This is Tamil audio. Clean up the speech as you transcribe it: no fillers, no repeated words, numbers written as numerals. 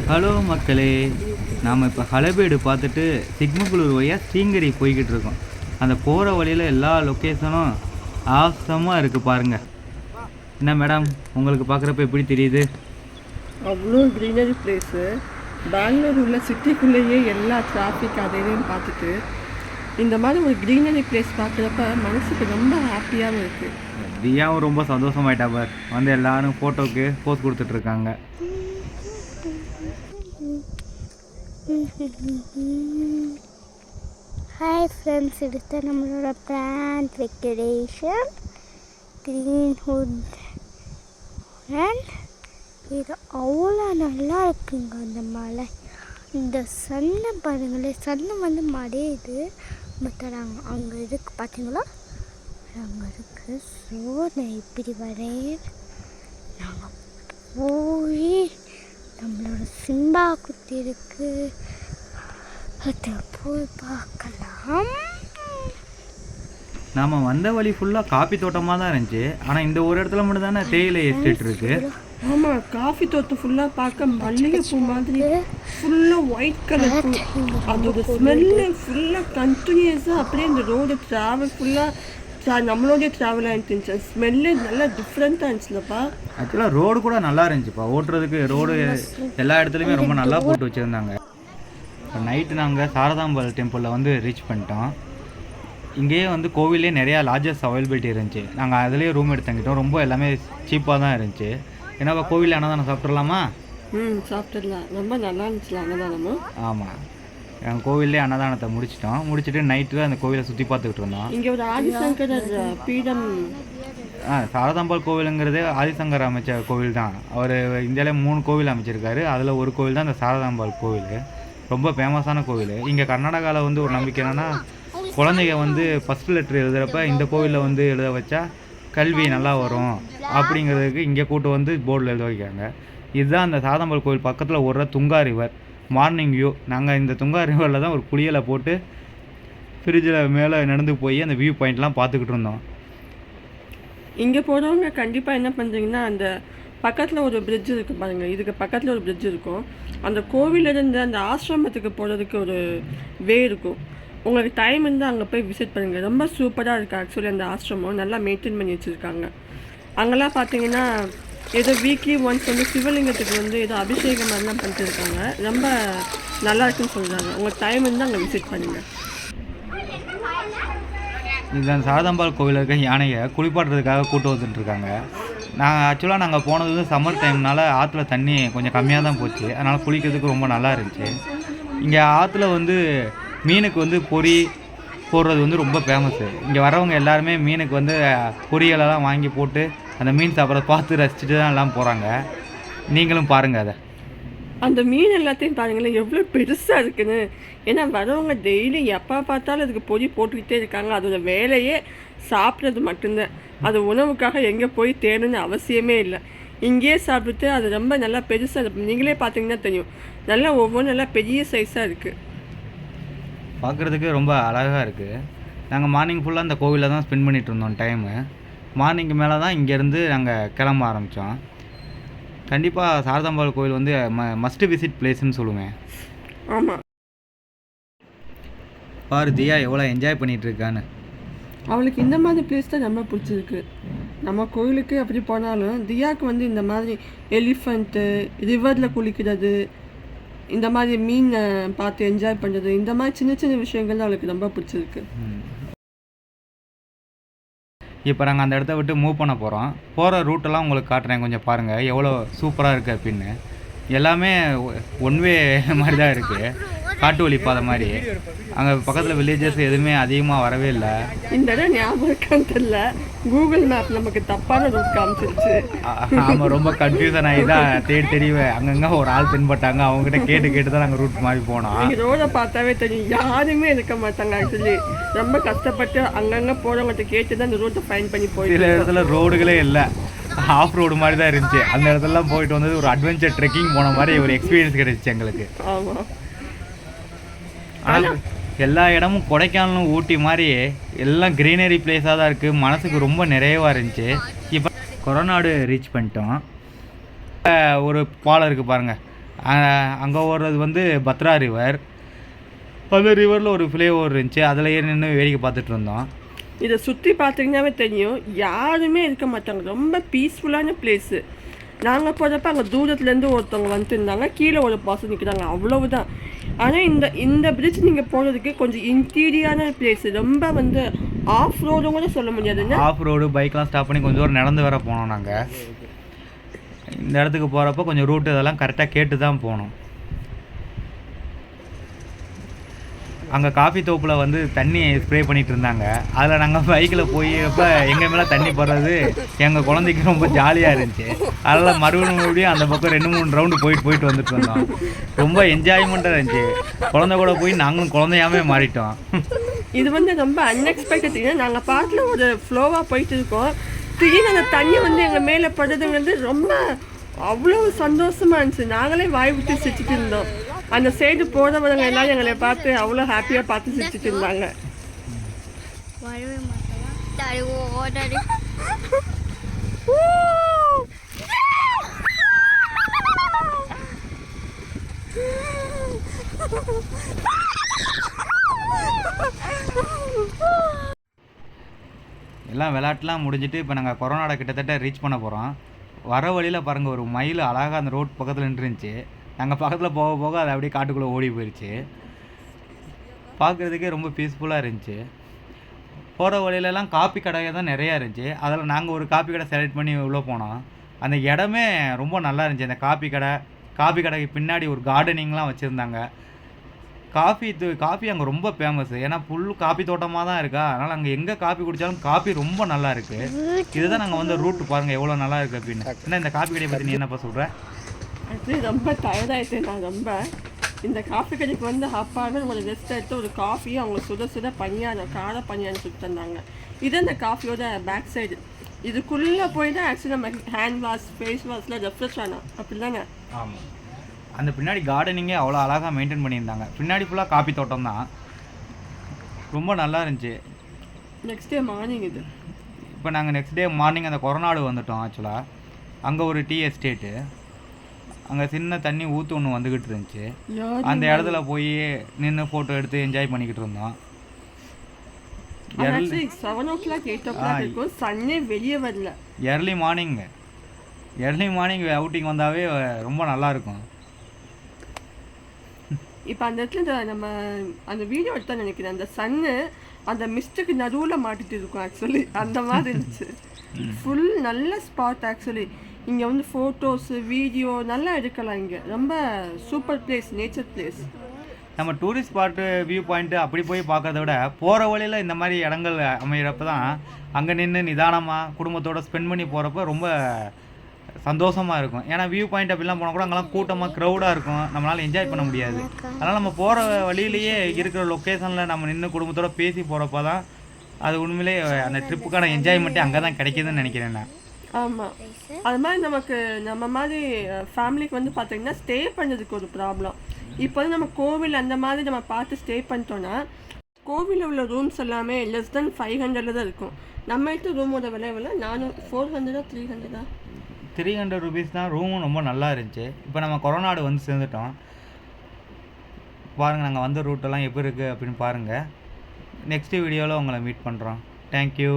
ஹலோ மக்களே, நாம் இப்போ ஹளபேடு பார்த்துட்டு சிக்மங்களூர் வழியாக ஸ்ரீங்கரி போய்கிட்டு இருக்கோம். அந்த போகிற வழியில் எல்லா லொக்கேஷனும் ஆசமாக இருக்குது பாருங்கள். என்ன மேடம், உங்களுக்கு பார்க்குறப்ப எப்படி தெரியுது? அவ்வளோ க்ரீனரி பிளேஸு. பெங்களூர் உள்ள சிட்டிக்குள்ளேயே எல்லா டிராஃபிக் அதையும் பார்த்துட்டு இந்த மாதிரி ஒரு க்ரீனரி பிளேஸ் பார்க்குறப்ப மனசுக்கு ரொம்ப ஹாப்பியாகவும் இருக்குது. தியாவும் ரொம்ப சந்தோஷமாயிட்டா பார். வந்து எல்லாரும் ஃபோட்டோவுக்கு போஸ் கொடுத்துட்ருக்காங்க. ஹாய் ஃப்ரெண்ட்ஸ், எடுத்த நம்மளோட பிளான்ட் வெக்கடேஷன் க்ரீன்ஹுட் அண்ட் இது அவ்வளோ நல்லா இருக்குங்க. அந்த மலை, இந்த சன்னை பாருங்களேன், சன்னை வந்து மறையுது. பட் நாங்கள் அங்கே இருக்கு பார்த்தீங்களா, அங்கே இருக்குது. ஸோ நான் இப்படி வரேன். நாங்கள் போய் நம்மளோட சிம்பா குட்டி இருக்குது, அதை போய் பார்க்கலாம். நாம் வந்த வழி ஃபுல்லாக காப்பி தோட்டமாக தான் இருந்துச்சு. ஆனால் இந்த ஒரு இடத்துல மட்டும் தானே தேயிலை எஸ்டேட் இருக்குது. ஆமாம், காஃபி தோட்டம் ஃபுல்லாக பார்க்க மல்லிகைப்பூ மாதிரி ஃபுல்லாக ஒயிட் கலர். அதோட ஸ்மெல்லு ஃபுல்லாக கண்டினியூஸாக அப்படியே இந்த ரோடு ட்ராவல் ஃபுல்லாக நம்மளோடைய ட்ராவல் ஆகிட்டு ஸ்மெல்லு நல்லா டிஃப்ரெண்ட்டாக இருந்துச்சுலப்பா. ஆக்சுவலாக ரோடு கூட நல்லா இருந்துச்சுப்பா. ஓட்டுறதுக்கு ரோடு எல்லா இடத்துலையுமே ரொம்ப நல்லா போட்டு வச்சுருந்தாங்க. இப்போ நைட்டு நாங்கள் சாரதாம்பாள் டெம்பிளில் வந்து ரீச் பண்ணிட்டோம். இங்கேயே வந்து கோவிலே நிறையா லாட்ஜஸ் அவைலபிலிட்டி இருந்துச்சு. நாங்கள் அதிலேயே ரூம் எடுத்துக்கிட்டோம். ரொம்ப எல்லாமே சீப்பாக தான் இருந்துச்சு. ஏன்னாப்பா கோவிலில் அன்னதானம் சாப்பிட்றலாமா? சாப்பிட்டுடலாம். ரொம்ப நல்லா இருந்துச்சுல அன்னதானமும். ஆமாம், எங்கள் கோவிலே அன்னதானத்தை முடிச்சுட்டு நைட்டு அந்த கோவிலை சுற்றி பார்த்துக்கிட்டு இருந்தோம். இங்கே ஒரு ஆதிசங்கரர் பீடம். சாரதாம்பாள் கோவிலுங்கிறதே ஆதிசங்கர் அமைச்ச கோவில் தான். அவர் இந்தியாவிலே 3 கோவில் அமைச்சிருக்காரு. அதில் ஒரு கோவில் தான் இந்த சாரதாம்பாள் கோவில். ரொம்ப ஃபேமஸான கோவில். இங்கே கர்நாடகாவில் வந்து ஒரு நம்பிக்கை என்னென்னா, குழந்தைங்க வந்து ஃபஸ்ட்டு லெட்ரு எழுதுகிறப்ப இந்த கோவிலில் வந்து எழுத வச்சா கல்வி நல்லா வரும் அப்படிங்கிறதுக்கு இங்கே கூட்டு வந்து போர்டில் எழுத வைக்காங்க. இதுதான் அந்த சாரதாம்பாள் கோவில் பக்கத்தில் ஓடுற துங்கா ரிவர். Morning view. நாங்கள் இந்த துங்கா ரிவரில் தான் ஒரு குளியலை போட்டு ஃப்ரிட்ஜில் மேலே நடந்து போய் அந்த வியூ பாயிண்ட்லாம் பார்த்துக்கிட்டு இருந்தோம். இங்கே போகிறவங்க கண்டிப்பாக என்ன பண்ணுறீங்கன்னா, அந்த பக்கத்தில் ஒரு பிரிட்ஜ் இருக்குது பாருங்கள். இதுக்கு பக்கத்தில் ஒரு பிரிட்ஜ் இருக்கும். அந்த கோவிலிருந்து அந்த ஆசிரமத்துக்கு போகிறதுக்கு ஒரு வே இருக்கும். உங்களுக்கு டைம் இருந்தால் அங்கே போய் விசிட் பண்ணுங்கள். ரொம்ப சூப்பராக இருக்குது. ஆக்சுவலி அந்த ஆசிரமம் நல்லா மெயின்டைன் பண்ணி வச்சுருக்காங்க. அங்கெல்லாம் பார்த்தீங்கன்னா ஏதோ வீக்லி ஒன்ஸ் வந்து சிவலிங்கத்துக்கு வந்து ஏதோ அபிஷேகம் மாதிரிலாம் பண்ணிட்டு இருக்காங்க. ரொம்ப நல்லா இருக்குன்னு சொல்கிறாங்க. உங்கள் டைம் இருந்தால் அங்கே விசிட் பண்ணுங்கள். இந்த சாரதாம்பாள் கோவிலில் இருக்க யானையை குளிப்பாட்டுறதுக்காக கூட்டு வந்துட்டுருக்காங்க. நாங்கள் போனது வந்து சம்மர் டைம்னால ஆற்றுல தண்ணி கொஞ்சம் கம்மியாக தான் போச்சு. அதனால் குளிக்கிறதுக்கு ரொம்ப நல்லா இருந்துச்சு. இங்கே ஆற்றுல வந்து மீனுக்கு வந்து பொறி போடுறது வந்து ரொம்ப ஃபேமஸ்ஸு. இங்கே வரவங்க எல்லாருமே மீனுக்கு வந்து பொரியலெல்லாம் வாங்கி போட்டு அந்த மீன் சாப்பிட்றத பார்த்து ரசிச்சுட்டு தான் எல்லாம் போகிறாங்க. நீங்களும் பாருங்கள் அதை. அந்த மீன் எல்லாத்தையும் பாருங்களேன் எவ்வளோ பெருசாக இருக்குன்னு. ஏன்னா வரவங்க டெய்லி எப்போ பார்த்தாலும் அதுக்கு பொறி போட்டுக்கிட்டே இருக்காங்க. அதோட வேலையே சாப்பிட்றது மட்டும்தான். அது உணவுக்காக எங்கே போய் தேடணும்னு அவசியமே இல்லை. இங்கேயே சாப்பிட்டுட்டு அது ரொம்ப நல்லா பெருசாக இருக்கும். நீங்களே பார்த்தீங்கன்னா தெரியும், நல்லா ஒவ்வொன்றும் நல்லா பெரிய சைஸாக இருக்குது. பார்க்குறதுக்கு ரொம்ப அழகாக இருக்குது. நாங்கள் மார்னிங் ஃபுல்லாக அந்த கோவிலில் தான் ஸ்பெண்ட் பண்ணிகிட்டு இருந்தோம் டைமு. மார்னிங்கு மேலே தான் இங்கேருந்து நாங்கள் கிளம்ப ஆரம்பித்தோம். கண்டிப்பாக சாரதாம்பாள் கோவில் வந்து மஸ்ட் விசிட் பிளேஸ்ன்னு சொல்லுவேன். ஆமாம், பாரு தியா எவ்வளோ என்ஜாய் பண்ணிகிட்டு இருக்கான்னு. அவளுக்கு இந்த மாதிரி பிளேஸ் தான் ரொம்ப பிடிச்சிருக்கு. நம்ம கோயிலுக்கு அப்படி போனாலும் தியாவுக்கு வந்து இந்த மாதிரி எலிஃபண்ட்டு, ரிவரில் குளிக்கிறது, இந்த மாதிரி மீன் பார்த்து என்ஜாய் பண்ணுறது, இந்த மாதிரி சின்ன சின்ன விஷயங்கள் தான் அவளுக்கு ரொம்ப பிடிச்சிருக்கு. இப்போ நாங்கள் அந்த இடத்த விட்டு மூவ் பண்ண போகிறோம். போகிற ரூட்டெல்லாம் உங்களுக்கு காட்டுறேன், கொஞ்சம் பாருங்கள் எவ்வளோ சூப்பராக இருக்குது அப்படின்னு. எல்லாமே ஒன்வே மாதிரி தான் இருக்குது, காட்டு வழி பாதை மாதிரி. அங்கே பக்கத்தில் வில்லேஜஸ் எதுவுமே அதிகமாக வரவே இல்லை. இந்த இடம் ஞாபகம் இருக்கான்னு தெரியல, கூகுள் மேப் நமக்கு தப்பான ரூட் காமிச்சிருச்சு. ஆமாம், ரொம்ப கன்ஃபியூசன் ஆகி தான் தேடி அங்கங்கே ஒரு ஆள் தென்பட்டாங்க. அவங்ககிட்ட கேட்டு தான் நாங்கள் ரூட் மாதிரி போனோம். ரோடை பார்த்தாவே தெரியும், யாருமே இருக்க மாட்டாங்க. ஆக்சுவலி ரொம்ப கஷ்டப்பட்டு அங்கங்கே போகிறவங்கள்ட்ட கேட்டு தான் இந்த ரூட்டை ஃபைன் பண்ணி போய். சில இடத்துல ரோடுகளே இல்லை, ஆஃப் ரோடு மாதிரி தான் இருந்துச்சு. அந்த இடத்துலலாம் போயிட்டு வந்தது ஒரு அட்வென்ச்சர் ட்ரெக்கிங் போன மாதிரி ஒரு எக்ஸ்பீரியன்ஸ் கிடைச்சிச்சு எங்களுக்கு. ஆமாம், ஆனால் எல்லா இடமும் கொடைக்கானலும் ஊட்டி மாதிரி எல்லாம் க்ரீனரி பிளேஸாக தான் இருக்குது. மனசுக்கு ரொம்ப நிறைவாக இருந்துச்சு. இப்போ கொரோனாடு ரீச் பண்ணிட்டோம். ஒரு பாலம் இருக்குது பாருங்கள், அங்கே ஓடுறது வந்து பத்ரா ரிவர். அந்த ரிவரில் ஒரு ஃப்ளேஓவர் இருந்துச்சு, அதில் ஏறி நின்று வேடிக்கை பார்த்துட்டு இருந்தோம். இதை சுற்றி பார்த்தீங்கன்னாவே தெரியும், யாருமே இருக்க மாட்டாங்க. ரொம்ப பீஸ்ஃபுல்லான பிளேஸு. நாங்கள் போகிறப்ப அங்கே தூரத்துலேருந்து ஒருத்தவங்க வந்துட்டு இருந்தாங்க, கீழே ஒரு பர்சன் நிற்கிறாங்க, அவ்வளவுதான். ஆனால் இந்த பிரிட்ஜ் நீங்கள் போகிறதுக்கு கொஞ்சம் இன்டீரியரான பிளேஸு. ரொம்ப வந்து ஆஃப் ரோடும் கூட சொல்ல முடியாதுங்க. ஆஃப் ரோடு பைக்லாம் ஸ்டாப் பண்ணி கொஞ்சம் தூரம் நடந்து வர போனோம். நாங்கள் இந்த இடத்துக்கு போகிறப்ப கொஞ்சம் ரூட்டு இதெல்லாம் கரெக்டாக கேட்டு தான் போனோம். அங்கே காஃபி தோப்பில் வந்து தண்ணி ஸ்ப்ரே பண்ணிகிட்டு இருந்தாங்க. அதில் நாங்கள் பைக்கில் போயப்போ எங்கள் மேலே தண்ணி போடுறது எங்கள் குழந்தைக்கு ரொம்ப ஜாலியாக இருந்துச்சு. அதில் மறுபடியும் அந்த பக்கம் 2-3 ரவுண்டு போயிட்டு வந்துட்டு இருந்தோம். ரொம்ப என்ஜாய்மெண்ட்டாக இருந்துச்சு. குழந்தை கூட போய் நாங்களும் குழந்தையாமே மாறிட்டோம். இது வந்து ரொம்ப அன்எக்ஸ்பெக்டட். நாங்கள் பாட்டில் ஒரு ஃப்ளோவாக போயிட்டு இருக்கோம், திடீர்னு அந்த தண்ணி வந்து எங்கள் மேலே படுறதுங்கிறது ரொம்ப அவ்வளோ சந்தோஷமாக இருந்துச்சு. நாங்களே வாய் விட்டு சிரிச்சுட்டு இருந்தோம். அந்த சைடு போகிறவங்க எல்லாம் எங்களை பார்த்து அவ்வளோ ஹாப்பியாக பார்த்து சிரிச்சுட்டு இருந்தாங்க. எல்லாம் விளையாட்டுலாம் முடிஞ்சிட்டு இப்போ நாங்கள் கொரோனாட கிட்டத்தட்ட ரீச் பண்ண போகிறோம். வர வழியில் பாருங்கள், ஒரு மயில் அழகாக அந்த ரோட் பக்கத்தில் நின்றுருந்துச்சு. நாங்கள் பக்கத்தில் போக போக அது அப்படியே காட்டுக்குள்ளே ஓடி போயிடுச்சு. பார்க்குறதுக்கே ரொம்ப பீஸ்ஃபுல்லாக இருந்துச்சு. போகிற வழியிலலாம் காப்பி கடையாக தான் நிறையா இருந்துச்சு. அதில் நாங்கள் ஒரு காப்பி கடை செலக்ட் பண்ணி உள்ளே போனோம். அந்த இடமே ரொம்ப நல்லா இருந்துச்சு. அந்த காப்பி கடைக்கு பின்னாடி ஒரு கார்டனிங்லாம் வச்சுருந்தாங்க. காஃபி அங்கே ரொம்ப ஃபேமஸ். ஏன்னா ஃபுல் காப்பி தோட்டமாக தான் இருக்கா, அதனால் அங்கே எங்கே காப்பி குடித்தாலும் காப்பி ரொம்ப நல்லா இருக்குது. இதுதான் நாங்கள் வந்து ரூட்டு பாருங்கள் எவ்வளோ நல்லா இருக்குது அப்படின்னு. ஏன்னா இந்த காப்பி கடையை பற்றி நீ என்னப்பா சொல்கிற? அது ரொம்ப டயர்டாயிட்டேன் நான் ரொம்ப. இந்த காஃபி கடைக்கு வந்து அப்பாவே ஒரு ரெஸ்ட் எடுத்து ஒரு காஃபி அவங்க சுட பனியாரம் கார பனியாரம் சுட்டு தந்தாங்க. இது அந்த காஃபியோட பேக் சைடு. இதுக்குள்ளே போய் தான் ஆக்சுவலி நம்ம ஹேண்ட் வாஷ் ஃபேஸ் வாஷ்லாம் ரெஃப்ரெஷ் ஆனோம், அப்படி தானே? ஆமாம். அந்த பின்னாடி கார்டனிங்கே அவ்வளோ அழகாக மெயின்டைன் பண்ணியிருந்தாங்க. பின்னாடி ஃபுல்லாக காப்பி தோட்டம் தான், ரொம்ப நல்லா இருந்துச்சு. நெக்ஸ்ட் டே மார்னிங் இது. இப்போ நாங்கள் நெக்ஸ்ட் டே மார்னிங் அந்த கொரோனாடு வந்துட்டோம். ஆக்சுவலாக அங்கே ஒரு டீ எஸ்டேட்டு, அங்கே சின்ன தண்ணி ஊற்று ஒன்று வந்துக்கிட்டு இருந்துச்சு. அந்த இடத்துல போய் நின்று ஃபோட்டோ எடுத்து என்ஜாய் பண்ணிக்கிட்டு இருந்தோம். 7 o'clock 8 o'clock இருக்கும், சன்னே வெளியே வரல. எர்லி மார்னிங் அவுட்டிங் வந்தாவே ரொம்ப நல்லாயிருக்கும். இப்போ அந்த இடத்துல நம்ம அந்த வீடியோ எடுத்தா நினைக்கிறேன், அந்த சன்னு அந்த மிஸ்டுக்கு நடுவில் மாட்டிட்டு இருக்கும். ஆக்சுவலி அந்த மாதிரி இருந்துச்சு. ஃபுல் நல்ல ஸ்பாட். ஆக்சுவலி இங்கே வந்து ஃபோட்டோஸு வீடியோ நல்லா எடுக்கலாம். இங்கே ரொம்ப சூப்பர் பிளேஸ், நேச்சர் பிளேஸ். நம்ம டூரிஸ்ட் ஸ்பாட்டு வியூ பாயிண்ட்டு அப்படி போய் பார்க்கறத விட போகிற வழியில் இந்த மாதிரி இடங்கள் அமைகிறப்ப தான் அங்கே நின்று நிதானமாக குடும்பத்தோடு ஸ்பெண்ட் பண்ணி போகிறப்ப ரொம்ப சந்தோஷமாக இருக்கும். ஏன்னா வியூ பாயிண்ட் அப்படிலாம் போனால் கூட அங்கெல்லாம் கூட்டமாக க்ரௌடாக இருக்கும், நம்மளால் என்ஜாய் பண்ண முடியாது. அதனால் நம்ம போகிற வழியிலேயே இருக்கிற லொக்கேஷனில் நம்ம நின்று குடும்பத்தோடு பேசி போகிறப்ப தான் அது உண்மையிலே அந்த ட்ரிப்புக்கான என்ஜாய்மெண்ட்டே அங்கே தான் கிடைக்கிதுன்னு நினைக்கிறேன் நான். ஆமாம், அது மாதிரி நமக்கு நம்ம மாதிரி ஃபேமிலிக்கு வந்து பார்த்திங்கன்னா ஸ்டே பண்ணுறதுக்கு ஒரு ப்ராப்ளம். இப்போ வந்து நம்ம கோவில் அந்த மாதிரி நம்ம பார்த்து ஸ்டே பண்ணிட்டோன்னா கோவிலில் உள்ள ரூம்ஸ் எல்லாமே லெஸ் தென் 500 தான் இருக்கும். நம்ம எடுத்த ரூமோட விலை 400 300 ருபீஸ் தான். ரூமும் ரொம்ப நல்லா இருந்துச்சு. இப்போ நம்ம கொரோனாடு வந்து சேர்ந்துட்டோம். பாருங்கள் நாங்கள் வந்த ரூட்டெல்லாம் எப்படி இருக்குது அப்படின்னு பாருங்கள். நெக்ஸ்ட் வீடியோவில் உங்களை மீட் பண்ணுறோம். தேங்க்யூ.